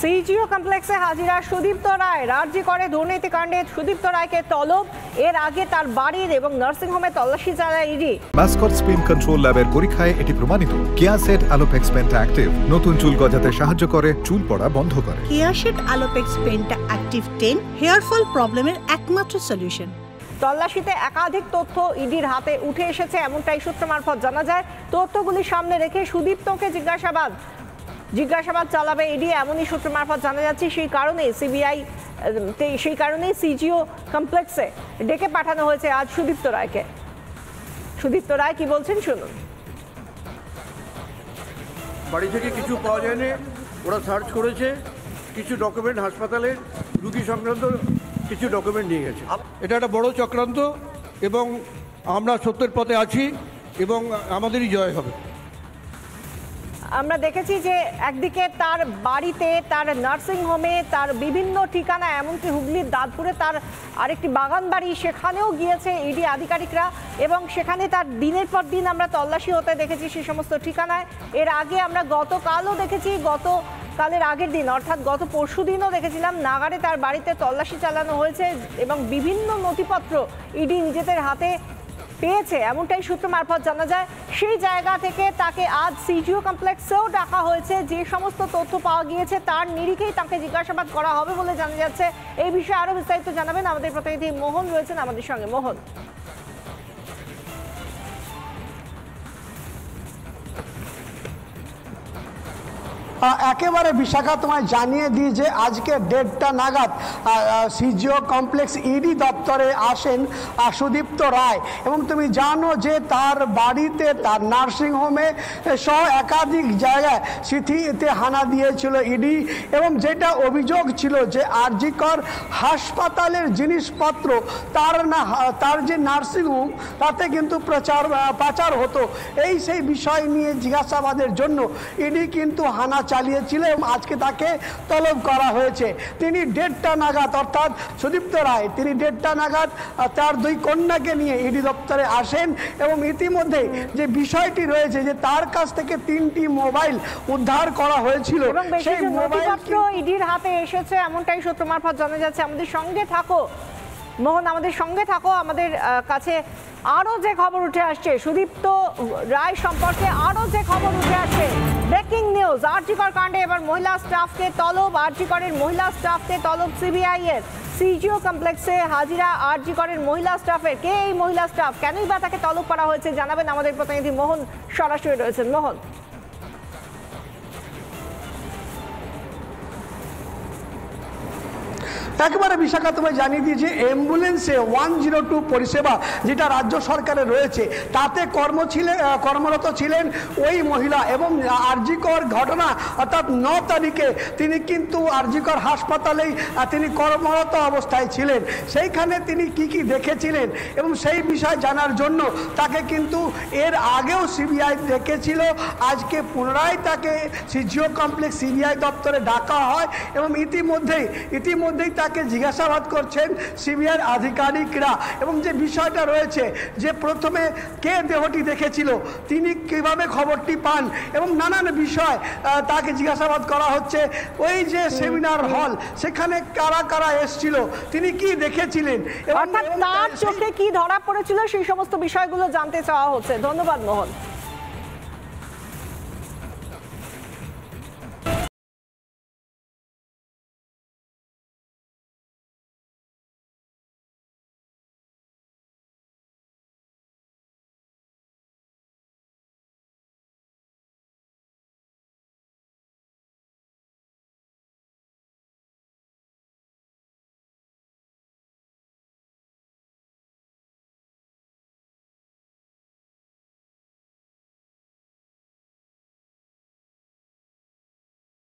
CGO কমপ্লেক্সে হাজিরা সুদীপ্ত রায়। রাজ্যে করে দুর্নীতিকাণ্ডে সুদীপ্ত রায়কে তলব। এর আগে তার বাড়ির এবং নার্সিংহোমে তল্লাশি চালায় ইডি। মাসকট স্পিন কন্ট্রোল ল্যাবের পরীক্ষায় এটি প্রমাণিত। কেয়াসেট আলোপেক্স পেন্টা অ্যাক্টিভ নতুন চুল গজাতে সাহায্য করে, চুল পড়া বন্ধ করে। কেয়াসেট আলোপেক্স পেন্টা অ্যাক্টিভ 10 হেয়ার ফল প্রবলেমের একমাত্র সলিউশন। তল্লাশিতে একাধিক তথ্য ইডির হাতে উঠে এসেছে, এমনটাই সূত্র মারফত জানা যায়। তথ্যগুলি সামনে রেখে সুদীপ্তকে জিজ্ঞাসাবাদ চালাবে ইডি, এমনই সূত্র মারফত জানা যাচ্ছে। সেই কারণেই সিজিও কমপ্লেক্সে ডেকে পাঠানো হয়েছে আজ সুদীপ্ত রায়কে। সুদীপ্ত রায় কি বলছেন শুনুন। বাড়ি থেকে কিছু পাওয়া যায়নি, ওরা সার্চ করেছে, কিছু ডকুমেন্ট হাসপাতালের রুগী সংক্রান্ত কিছু ডকুমেন্ট নিয়ে গেছে। এটা একটা বড় চক্রান্ত এবং আমরা সত্যের পথে আছি এবং আমাদেরই জয় হবে। আমরা দেখেছি যে একদিকে তার বাড়িতে, তার নার্সিংহোমে, তার বিভিন্ন ঠিকানা, এমনকি হুগলির দাঁতপুরে তার আরেকটি বাগান বাড়ি, সেখানেও গিয়েছে ইডি আধিকারিকরা এবং সেখানে তার দিনের পর দিন আমরা তল্লাশি হতে দেখেছি সেই সমস্ত ঠিকানায়। এর আগে আমরা গতকালও দেখেছি, কালের আগের দিন অর্থাৎ গত পরশু দিনও দেখেছিলাম নাগারে তার বাড়িতে তল্লাশি চালানো হয়েছে এবং বিভিন্ন নথিপত্র ইডি নিজেদের হাতে পেয়েছে, এমনটাই সূত্র মারফত জানা যায়। সেই জায়গা থেকে তাকে আজ সিজিও কমপ্লেক্সেও ডাকা হয়েছে। যে সমস্ত তথ্য পাওয়া গিয়েছে তার নিরিখেই তাকে জিজ্ঞাসাবাদ করা হবে বলে জানা যাচ্ছে। এই বিষয়ে আরো বিস্তারিত জানাবেন আমাদের প্রতিনিধি মোহন রয়েছেন আমাদের সঙ্গে। মোহন, একেবারে বিশাখা তোমায় জানিয়ে দিই যে আজকে 1:30টা নাগাদ সিজিও কমপ্লেক্স ইডি দপ্তরে আসেন সুদীপ্ত রায় এবং তুমি জানো যে তার বাড়িতে, তার নার্সিংহোমে সহ একাধিক জায়গায় সিথিতে হানা দিয়েছিল ইডি এবং যেটা অভিযোগ ছিল যে আরজিকর হাসপাতালের জিনিসপত্র তার যে নার্সিংহোম তাতে কিন্তু পাচার হতো। সেই বিষয় নিয়ে জিজ্ঞাসাবাদের জন্য ইডি কিন্তু হানা চালিয়েছিল এবং আজকে তাকে তলব করা হয়েছে। তিনি 1:30টা নাগাদ, অর্থাৎ সুদীপ্ত রায়, তিনি 1:30টা নাগাদ তার 2 কন্যাকে নিয়ে ইডি দপ্তরে আসেন এবং ইতিমধ্যে যে বিষয়টি রয়েছে যে তার কাছ থেকে 3টি মোবাইল উদ্ধার করা হয়েছিল, সেই নথিপত্র ইডির হাতে এসেছে, এমনটাই সূত্র মারফত জানা যাচ্ছে। আমাদের সঙ্গে থাকো মোহন, আমাদের সঙ্গে থাকো। আমাদের কাছে আরো যে খবর উঠে আসছে সুদীপ্ত রায় সম্পর্কে, আরো যে খবর উঠে আসছে, ব্রেকিং নিউজ। আরজিকর কাণ্ডে এবার মহিলা স্টাফকে তলব, আরজিকরের মহিলা স্টাফকে তলব সিবিআই এর। সিজিও কমপ্লেক্সে হাজিরা আরজিকরের মহিলা স্টাফের। কে এই মহিলা স্টাফ, কেনই বা তাকে তলব করা হয়েছে জানাবেন আমাদের প্রতিনিধি মোহন সরাসরি রয়েছেন। মোহন, একেবারে বিশাখা তোমায় জানিয়ে দিই যে অ্যাম্বুলেন্সে 102 পরিষেবা যেটা রাজ্য সরকারের রয়েছে তাতে কর্মরত ছিলেন ওই মহিলা এবং আরজিকর ঘটনা অর্থাৎ 9 তারিখে তিনি কিন্তু আরজিকর হাসপাতালেই তিনি কর্মরত অবস্থায় ছিলেন। সেইখানে তিনি কি দেখেছিলেন এবং সেই বিষয় জানার জন্য তাকে কিন্তু এর আগেও সিবিআই ডেকেছিল। আজকে পুনরায় তাকে সিজিও কমপ্লেক্স সিবিআই দপ্তরে ডাকা হয় এবং ইতিমধ্যেই তাকে জিজ্ঞাসাবাদ করছেন সিবিআই আধিকারিকরা এবং যে বিষয়টা রয়েছে যে প্রথমে কে দেহটি দেখেছিল, তিনি কিভাবে খবরটি পান এবং নানান বিষয় তাকে জিজ্ঞাসাবাদ করা হচ্ছে। ওই যে সেমিনার হল, সেখানে কারা কারা এসেছিল, তিনি কি দেখেছিলেন, অর্থাৎ তার চোখে কি ধরা পড়েছিল সেই সমস্ত বিষয়গুলো জানতে চাওয়া হচ্ছে। ধন্যবাদ মোহন।